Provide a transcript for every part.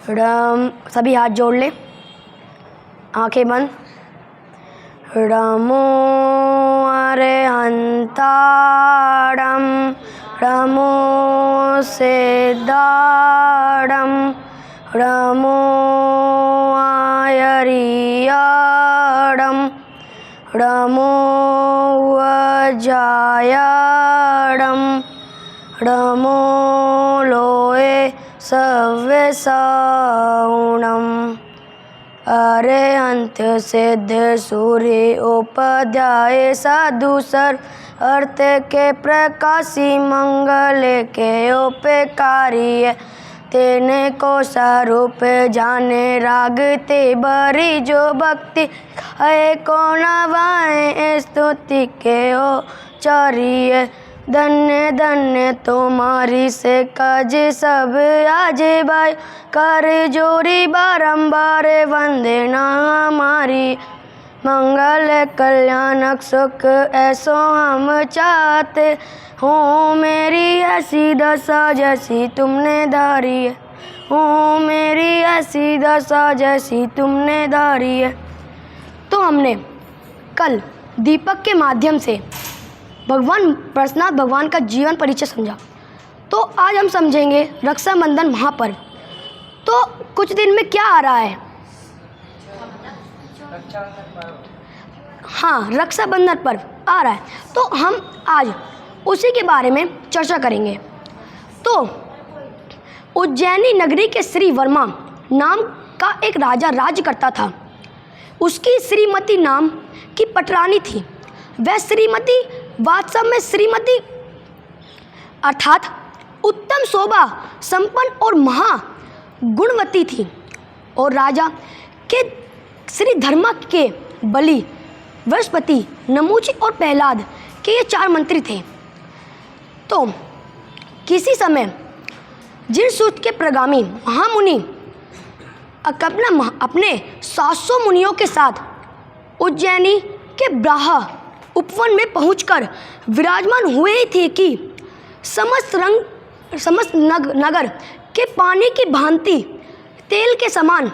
सभी हाथ जोड़ ले, आंखें बंद। नमो अरहंताणं नमो सिद्धाणं नमो आयर्याणं नमो वज्रायणं नमो लोये सव्यसाउणम्। अरहंत सिद्ध सूर्य उपाध्याय साधु सर्व अर्थ के प्रकाशी मंगल के उपकारी तेने को स्वरूप जाने रागते बरी जो भक्ति है को नवाए स्तुति के ओ चरिय धन्य धन्य तुम्हारी से काज सब आज भाई कर जोरी बारंबार वंदना हमारी मंगल कल्याणक सुख ऐसो हम चाहते हो मेरी ऐसी दशा जैसी तुमने धारी है हो मेरी ऐसी दशा जैसी तुमने धारी है। तो हमने कल दीपक के माध्यम से भगवान परशुनाथ भगवान का जीवन परिचय समझा। तो आज हम समझेंगे रक्षाबंधन महापर्व। तो कुछ दिन में क्या आ रहा है? हाँ, रक्षाबंधन पर्व आ रहा है। तो हम आज उसी के बारे में चर्चा करेंगे। तो उज्जैनी नगरी के श्री वर्मा नाम का एक राजा राज्य करता था। उसकी श्रीमती नाम की पटरानी थी। वह श्रीमती वास्तव में श्रीमती अर्थात उत्तम शोभा संपन्न और महा गुणवती थी। और राजा के श्री धर्मा के बलि बृहस्पति नमूची और प्रहलाद के ये 4 मंत्री थे। तो किसी समय जिनसूत के प्रगामी महामुनि अपने 700 मुनियों के साथ उज्जैनी के ब्राहा उपवन में पहुंचकर विराजमान हुए थे कि समस्त नगर के पानी की भांति तेल के समान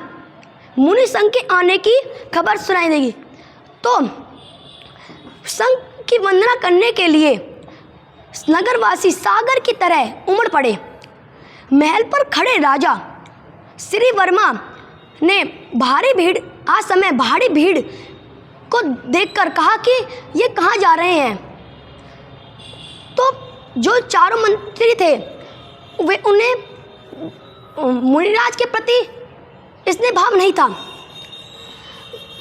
मुनि संघ के आने की खबर सुनाई देगी। तो संघ की वंदना करने के लिए नगरवासी सागर की तरह उमड़ पड़े। महल पर खड़े राजा श्री वर्मा ने भारी भीड़ को देखकर कहा कि ये कहाँ जा रहे हैं। तो जो 4 मंत्री थे वे उन्हें मुनिराज के प्रति स्नेह भाव नहीं था।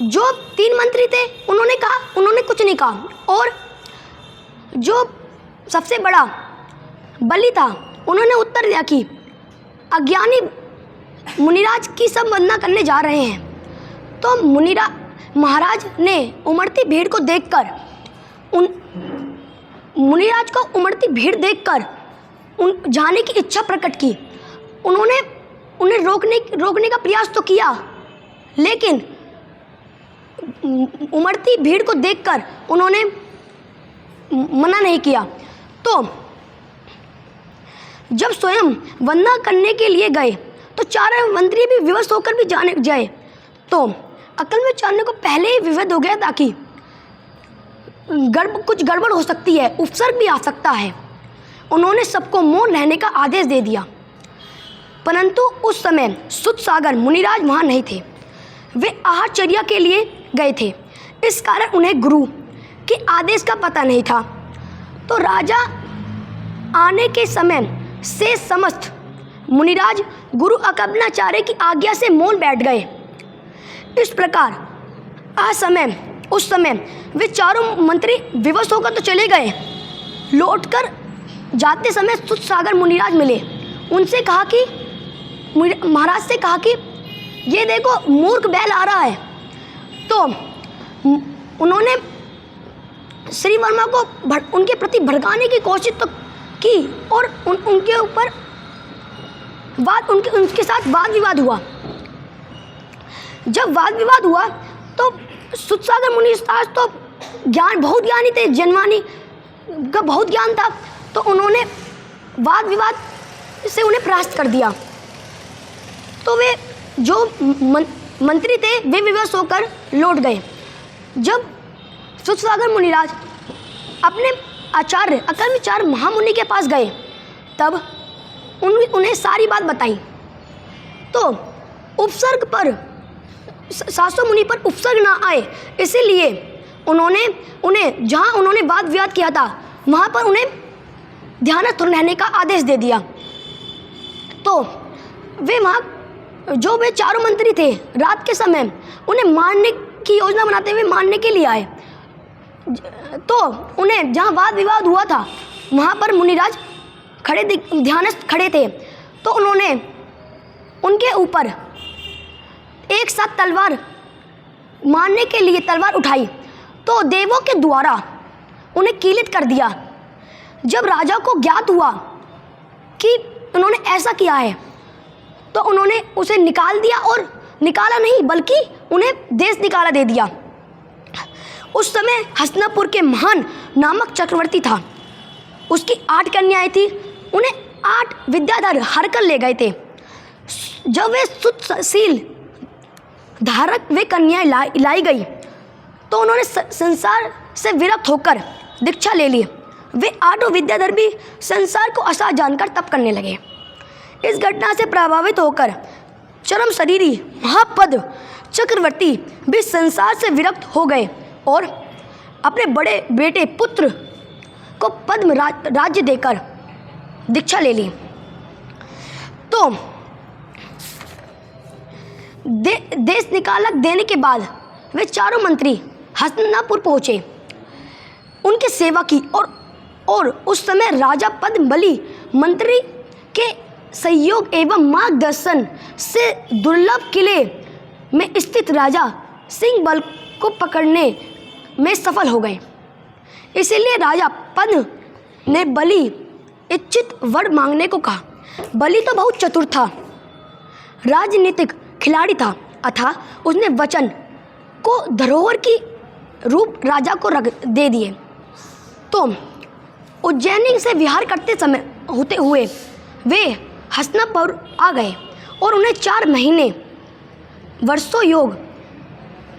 जो 3 मंत्री थे उन्होंने कुछ नहीं कहा। और जो सबसे बड़ा बलि था उन्होंने उत्तर दिया कि अज्ञानी मुनिराज की सब वंदना करने जा रहे हैं। तो महाराज ने उमड़ती भीड़ को देखकर मुनिराज को उमड़ती भीड़ देखकर जाने की इच्छा प्रकट की। उन्होंने उन्हें रोकने का प्रयास तो किया, लेकिन उमड़ती भीड़ को देखकर उन्होंने मना नहीं किया। तो जब स्वयं वंदना करने के लिए गए तो 4 मंत्री भी विवश होकर भी जाए तो अकल में जानने को पहले ही विवश हो गया था कि कुछ गड़बड़ हो सकती है, उपसर्ग भी आ सकता है। उन्होंने सबको मौन रहने का आदेश दे दिया। परंतु उस समय सुतसागर मुनिराज वहाँ नहीं थे। वे आहारचर्या के लिए गए थे। इस कारण उन्हें गुरु के आदेश का पता नहीं था। तो राजा आने के समय से समस्त मुनिराज गुरु अकबनाचार्य की आज्ञा से मौन बैठ गए। इस प्रकार उस समय वे 4 मंत्री विवश होकर तो चले गए। लौटकर जाते समय सुतसागर मुनिराज मिले। उनसे कहा कि महाराज से कहा कि ये देखो मूर्ख बैल आ रहा है। तो उन्होंने श्री वर्मा को उनके प्रति भड़काने की कोशिश तो की और उनके ऊपर उनके साथ वाद विवाद हुआ। जब वाद विवाद हुआ तो सुतसागर मुनि तो बहुत ज्ञानी थे, जनवानी का बहुत ज्ञान था। तो उन्होंने वाद विवाद से उन्हें परास्त कर दिया। तो वे जो मंत्री थे वे विवश होकर लौट गए। जब सूतसागर मुनिराज अपने आचार्य अकल्मचार्य महामुनि के पास गए तब उन्हें सारी बात बताई। तो उपसर्ग पर सासो मुनि पर उपसर्ग ना आए, इसीलिए उन्हें जहाँ उन्होंने वाद विवाद किया था वहाँ पर उन्हें ध्यानस्थ रहने का आदेश दे दिया। तो वे वहाँ जो वे चारों मंत्री थे रात के समय उन्हें मारने की योजना बनाते हुए मारने के लिए आए। तो उन्हें जहाँ वाद विवाद हुआ था वहाँ पर मुनिराज ध्यानस्थ खड़े थे। तो उन्होंने उनके ऊपर एक साथ तलवार मारने के लिए तलवार उठाई तो देवों के द्वारा उन्हें कीलित कर दिया। जब राजा को ज्ञात हुआ कि उन्होंने ऐसा किया है तो उन्होंने उसे निकाल दिया, और निकाला नहीं बल्कि उन्हें देश निकाला दे दिया। उस समय हस्तिनापुर के महान नामक चक्रवर्ती था, उसकी 8 कन्याएं थी, उन्हें 8 विद्याधर हर कर ले गए थे। जब वे सुशील धारक वे कन्याएं लाई गई तो उन्होंने संसार से विरक्त होकर दीक्षा ले ली। वे 8 विद्याधर भी संसार को असार जानकर तप करने लगे। इस घटना से प्रभावित होकर चरम शरीरी महापद चक्रवर्ती भी संसार से विरक्त हो गए और अपने बड़े बेटे पुत्र को पद्म राज्य देकर दीक्षा ले ली। तो देश निकालक देने के बाद वे चारों मंत्री हस्तिनापुर पहुँचे, उनकी सेवा की और उस समय राजा पद्मबली मंत्री के सहयोग एवं मार्गदर्शन से दुर्लभ किले में स्थित राजा सिंह बल को पकड़ने में सफल हो गए। इसीलिए राजा पद्म ने बलि इच्छित वर मांगने को कहा। बलि तो बहुत चतुर था, राजनीतिक खिलाड़ी था, अतः उसने वचन को धरोहर की रूप राजा को रख दे दिए। तो उज्जैनी से विहार करते समय होते हुए वे हस्तिनापुर आ गए और उन्हें 4 महीने वर्षों योग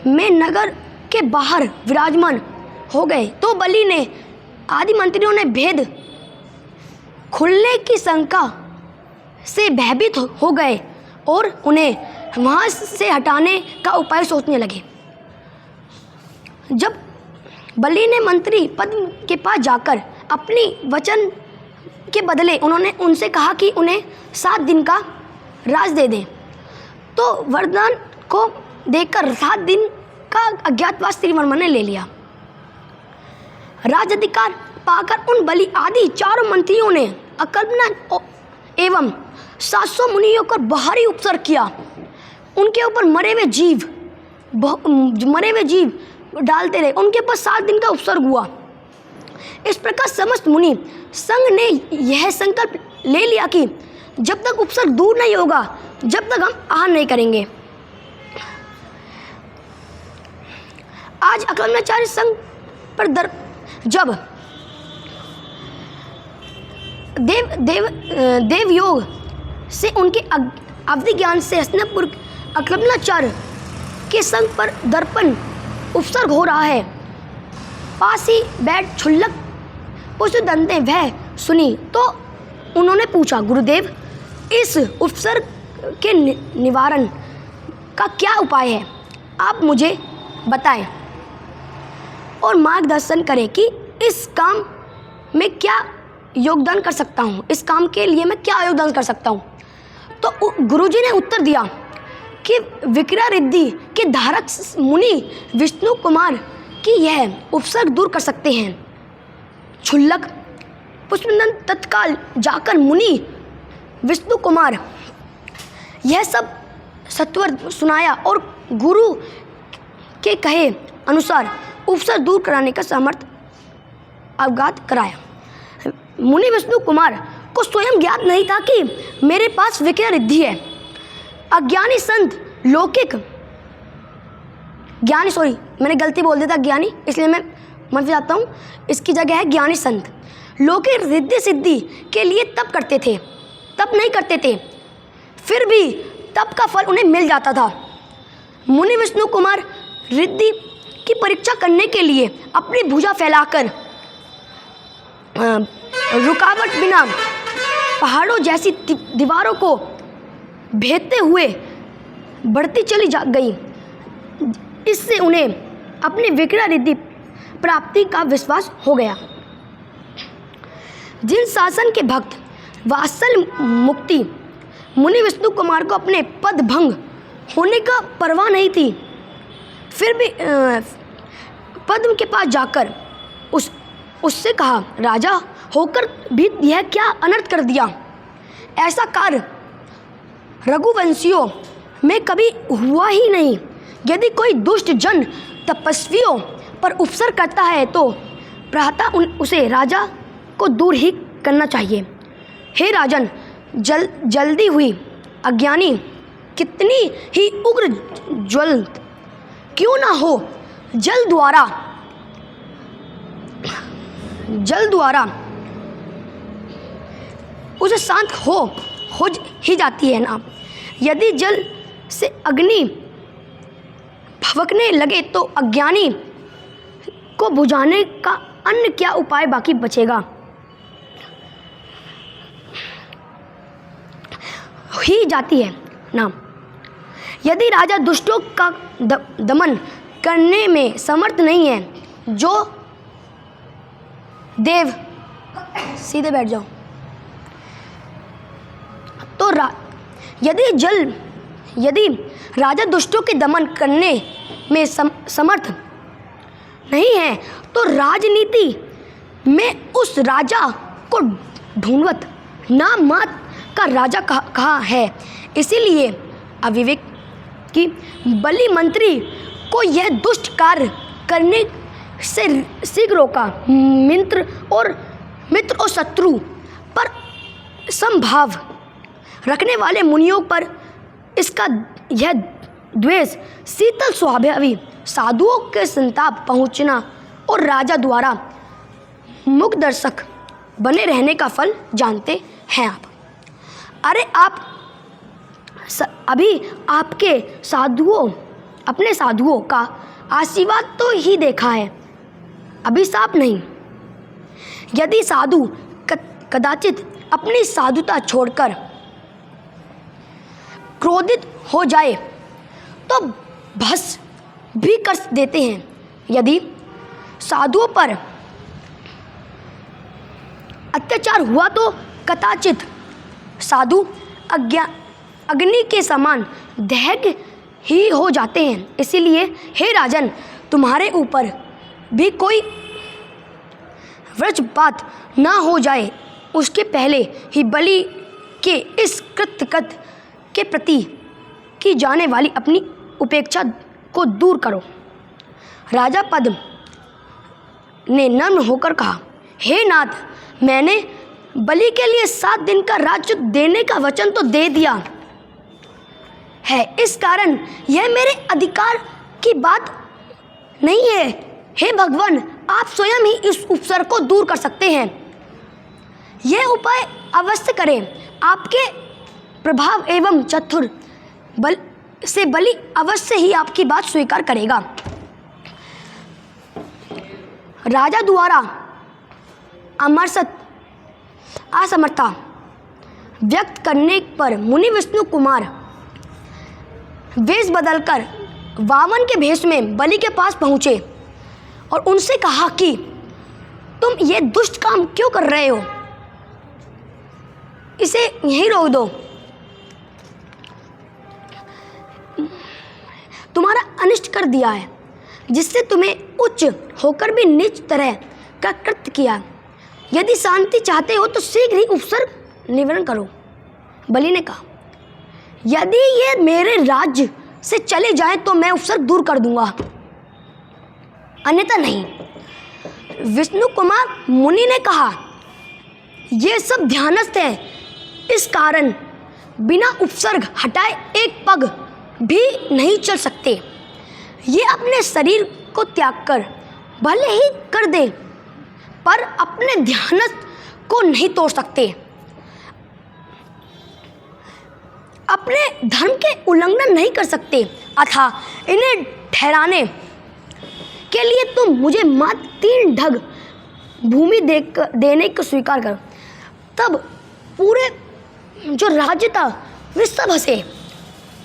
में नगर के बाहर विराजमान हो गए। तो बलि ने आदि मंत्रियों ने भेद खुलने की शंका से भयभीत हो गए और उन्हें वहाँ से हटाने का उपाय सोचने लगे। जब बलि ने मंत्री पद्म के पास जाकर अपनी वचन के बदले उन्होंने उनसे कहा कि उन्हें 7 दिन का राज दे दें, तो वरदान को देखकर 7 दिन का अज्ञातवास त्रिवर्मा ने ले लिया। राजाधिकार पाकर उन बलि आदि 4 मंत्रियों ने अकल्पना एवं 700 मुनियों को बाहरी उपसर्ग किया। उनके ऊपर मरे हुए जीव डालते रहे, उनके ऊपर 7 दिन का उपसर्ग हुआ। इस प्रकार समस्त मुनि संघ ने यह संकल्प ले लिया कि जब तक उपसर्ग दूर नहीं होगा जब तक हम आहार नहीं करेंगे। आज अकल्मचार्य संघ पर जब देव योग से उनके अवधि ज्ञान से हस्तिनापुर अकल्मचार्य के संघ पर दर्पण उपसर्ग हो रहा है, पास ही बैठ क्षुल्लक पुष्पदंत ने वह सुनी तो उन्होंने पूछा, गुरुदेव इस उपसर्ग के निवारण का क्या उपाय है, आप मुझे बताएं और मार्गदर्शन करें कि इस काम में क्या योगदान कर सकता हूँ, इस काम के लिए मैं क्या योगदान कर सकता हूँ। तो गुरुजी ने उत्तर दिया कि विक्रा रिद्धि के धारक मुनि विष्णु कुमार की यह उपसर्ग दूर कर सकते हैं। क्षुल्लक पुष्पदंत तत्काल जाकर मुनि विष्णु कुमार यह सब सत्वर सुनाया और गुरु के कहे अनुसार उपसर्ग दूर कराने का सामर्थ्य अवगत कराया। मुनि विष्णु कुमार को स्वयं ज्ञात नहीं था कि मेरे पास विक्रा रिद्धि है। अज्ञानी संत लौकिक ज्ञानी, सॉरी मैंने गलती बोल दिया था ज्ञानी, इसलिए मैं माफी चाहता हूँ, इसकी जगह है ज्ञानी संत। लौकिक रिद्धि सिद्धि के लिए तप करते थे, तप नहीं करते थे, फिर भी तप का फल उन्हें मिल जाता था। मुनि विष्णु कुमार रिद्धि की परीक्षा करने के लिए अपनी भुजा फैलाकर रुकावट बिना पहाड़ों जैसी दीवारों को भेदते हुए बढ़ती चली जा गई। इससे उन्हें अपनी विक्रय रिद्धि प्राप्ति का विश्वास हो गया। जिन शासन के भक्त वात्सल मुक्ति मुनि विष्णु कुमार को अपने पद भंग होने का परवाह नहीं थी, फिर भी पद्म के पास जाकर उससे कहा, राजा होकर भी यह क्या अनर्थ कर दिया। ऐसा कार्य रघुवंशियों में कभी हुआ ही नहीं। यदि कोई दुष्ट जन तपस्वियों पर उपसर करता है तो प्रातः उसे राजा को दूर ही करना चाहिए। हे राजन, जल्दी हुई अज्ञानी कितनी ही उग्र ज्वलंत क्यों ना हो, जल द्वारा उसे शांत हो ही जाती है ना। यदि जल से अग्नि भभकने लगे तो अज्ञानी को बुझाने का अन्य क्या उपाय बाकी बचेगा। ही जाती है ना। यदि राजा दुष्टों का दमन करने में समर्थ नहीं है, जो देव सीधे बैठ जाओ तो यदि राजा दुष्टों के दमन करने में समर्थ नहीं है तो राजनीति में उस राजा को ढूंढवत ना मात का राजा कहा है। इसीलिए अविवेक की बलि मंत्री को यह दुष्ट कार्य करने से शीघ्र रोका। मित्र और शत्रु पर समभाव रखने वाले मुनियों पर इसका यह द्वेष शीतल स्वाभावी साधुओं के संताप पहुँचना और राजा द्वारा मुख दर्शक बने रहने का फल जानते हैं आप। अरे आप अभी आपके अपने साधुओं का आशीर्वाद तो ही देखा है, अभिशाप नहीं। यदि साधु कदाचित अपनी साधुता छोड़कर क्रोधित हो जाए तो भस्म भी कर देते हैं। यदि साधुओं पर अत्याचार हुआ तो कदाचित साधु अग्नि के समान दहक ही हो जाते हैं। इसीलिए हे राजन, तुम्हारे ऊपर भी कोई वज्रपात ना हो जाए, उसके पहले ही बलि के इस कृत्य के प्रति की जाने वाली अपनी उपेक्षा को दूर करो। राजा पद्म ने नम्र होकर कहा, हे नाथ, मैंने बलि के लिए 7 दिन का राज्य देने का वचन तो दे दिया है, इस कारण यह मेरे अधिकार की बात नहीं है। हे भगवान, आप स्वयं ही इस उपसर को दूर कर सकते हैं। यह उपाय अवश्य करें। आपके प्रभाव एवं चतुर बल से बलि अवश्य ही आपकी बात स्वीकार करेगा। राजा द्वारा असमर्थता व्यक्त करने पर मुनि विष्णु कुमार वेश बदलकर वामन के भेष में बलि के पास पहुँचे और उनसे कहा कि तुम ये दुष्ट काम क्यों कर रहे हो, इसे यहीं रोक दो। तुम्हारा अनिष्ट कर दिया है, जिससे तुम्हें उच्च होकर भी नीच तरह का कृत्य किया। यदि शांति चाहते हो तो शीघ्र ही उपसर्ग निवारण करो। बलि ने कहा, यदि ये मेरे राज्य से चले जाएं तो मैं उपसर्ग दूर कर दूंगा, अन्यथा नहीं। विष्णु कुमार मुनि ने कहा, ये सब ध्यानस्थ है, इस कारण बिना उपसर्ग हटाए एक पग भी नहीं चल सकते। ये अपने शरीर को त्याग कर भले ही कर दे, पर अपने ध्यानस्थ को नहीं तोड़ सकते। अपने धर्म के उल्लंघन नहीं कर सकते, अतः इन्हें ठहराने के लिए तुम मुझे मात्र 3 ढग भूमि देने को स्वीकार करो। तब पूरे जो राज्य था वे सब हंसे।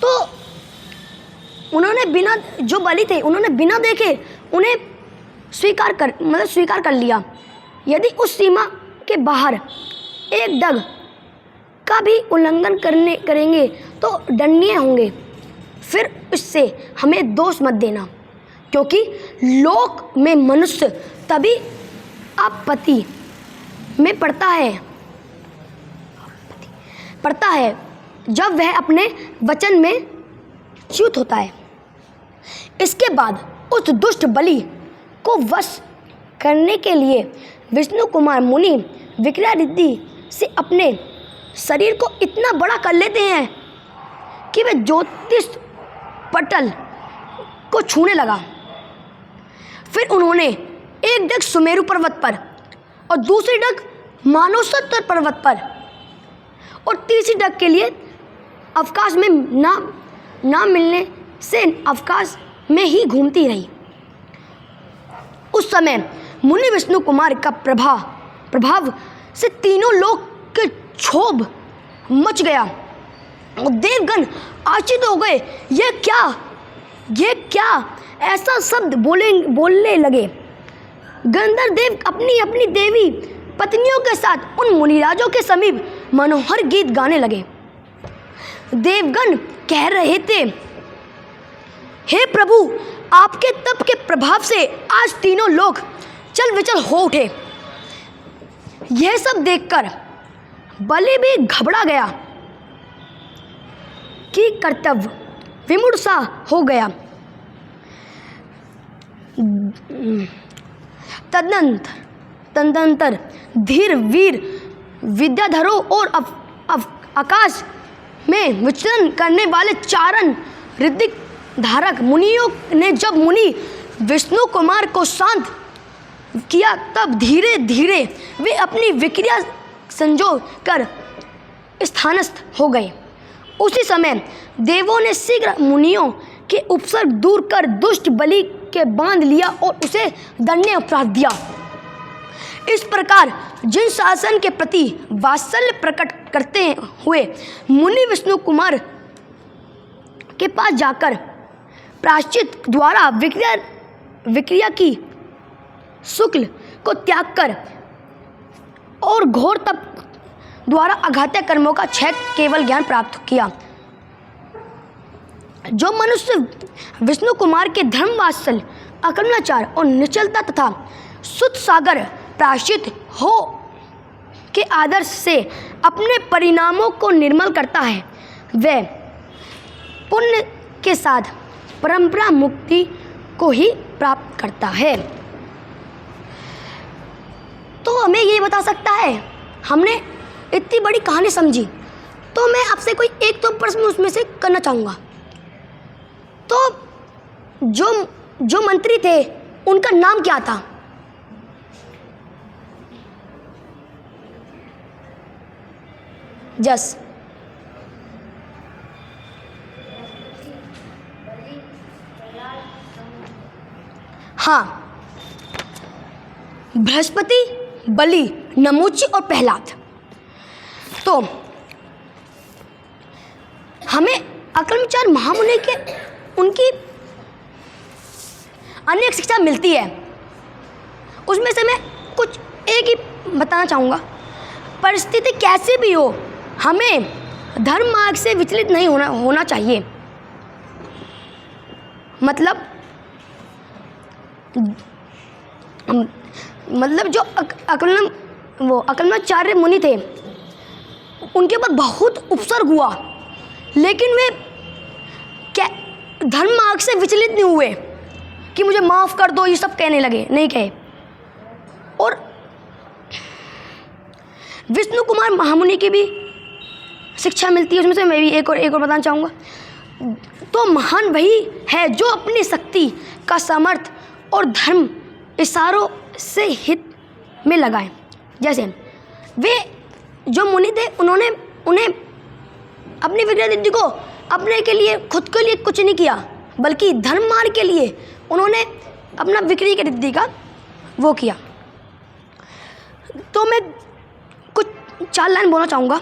तो उन्होंने बिना, जो बलि थे उन्होंने बिना देखे उन्हें स्वीकार कर लिया। यदि उस सीमा के बाहर 1 ढग का भी उल्लंघन करेंगे तो दंडनीय होंगे। फिर इससे हमें दोष मत देना, क्योंकि लोक में मनुष्य तभी आपत्ति में पड़ता है जब वह अपने वचन में च्युत होता है। इसके बाद उस दुष्ट बलि को वश करने के लिए विष्णु कुमार मुनि विक्रिया से अपने शरीर को इतना बड़ा कर लेते हैं कि वे ज्योतिष पटल को छूने लगा। फिर उन्होंने एक ढग सुमेरु पर्वत पर और दूसरी ढग मानसरोवर पर्वत पर और तीसरी ढग के लिए अवकाश में ना मिलने से अवकाश में ही घूमती रही। उस समय मुनि विष्णु कुमार का प्रभाव से तीनों लोक के क्षोभ मच गया और देवगण आश्चर्य हो गए। ये क्या ऐसा शब्द बोलने लगे। गंधर्व देव अपनी अपनी देवी पत्नियों के साथ उन मुनिराजों के समीप मनोहर गीत गाने लगे। देवगण कह रहे थे, हे प्रभु, आपके तप के प्रभाव से आज तीनों लोग चल विचल हो उठे। यह सब देखकर बलि भी घबरा गया कि कर्तव्य विमूढ़ सा हो गया। तदनंतर धीर वीर विद्याधरों और आकाश में विचरण करने वाले चारण ऋतिक धारक मुनियों ने जब मुनि विष्णु कुमार को शांत किया, तब धीरे धीरे वे अपनी विक्रिया संजो कर स्थानस्थ हो गए। उसी समय देवों ने शीघ्र मुनियों के उपसर्ग दूर कर दुष्ट बलि के बांध लिया और उसे दंडनीय अपराध दिया। इस प्रकार जिन शासन के प्रति वात्सल्य प्रकट करते हुए मुनि विष्णु कुमार के पास जाकर प्रायश्चित द्वारा विक्रिया की शुक्ल को त्याग कर और घोर तप द्वारा अघात्य कर्मों का क्षय केवल ज्ञान प्राप्त किया। जो मनुष्य विष्णु कुमार के धर्म वात्सल्य, अकर्माचार और निश्चलता तथा शुद्ध सागर प्रायश्चित हो के आदर्श से अपने परिणामों को निर्मल करता है, वह पुण्य के साथ परंपरा मुक्ति को ही प्राप्त करता है। तो हमें ये बता सकता है, हमने इतनी बड़ी कहानी समझी, तो मैं आपसे कोई एक तो प्रश्न उसमें से करना चाहूँगा। तो जो मंत्री थे उनका नाम क्या था? जस हाँ, बृहस्पति, बलि, नमूची और प्रहलाद। तो हमें अकर्मचार महामुनि के उनकी अनेक शिक्षा मिलती है। उसमें से मैं कुछ एक ही बताना चाहूँगा। परिस्थिति कैसे भी हो, हमें धर्म मार्ग से विचलित नहीं होना चाहिए। मतलब जो अकर्माचार्य मुनि थे उनके ऊपर बहुत उपसर्ग हुआ, लेकिन वे क्या धर्म मार्ग से विचलित नहीं हुए कि मुझे माफ़ कर दो, ये सब कहने लगे, नहीं कहे। और विष्णु कुमार महामुनि की भी शिक्षा मिलती है, उसमें से मैं भी एक और बताना चाहूँगा। तो महान वही है जो अपनी शक्ति का सामर्थ्य और धर्म इशारों से हित में लगाए। जैसे वे जो मुनि थे उन्हें अपनी विक्री दीदी को अपने के लिए, खुद के लिए कुछ नहीं किया, बल्कि धर्म मार्ग के लिए उन्होंने अपना विक्री की दीदी का वो किया। तो मैं कुछ 4 लाइन बोलना चाहूँगा।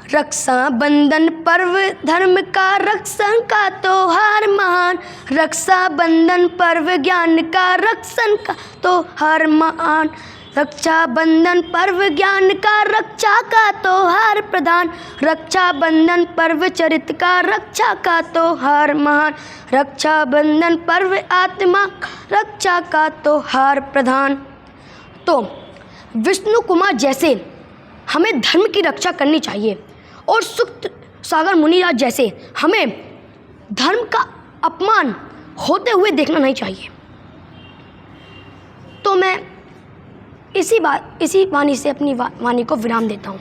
रक्षा बंधन पर्व धर्म का रक्षण का त्योहार महान, रक्षा बंधन पर्व ज्ञान का रक्षण का त्योहार महान, रक्षा बंधन पर्व ज्ञान का रक्षा का त्योहार प्रधान, रक्षा बंधन पर्व चरित्र का रक्षा का त्योहार महान, रक्षा बंधन पर्व आत्मा रक्षा का त्योहार प्रधान। तो विष्णु कुमार जैसे हमें धर्म की रक्षा करनी चाहिए और सुक्त सागर मुनिराज जैसे हमें धर्म का अपमान होते हुए देखना नहीं चाहिए। तो मैं इसी वाणी से अपनी वाणी को विराम देता हूँ।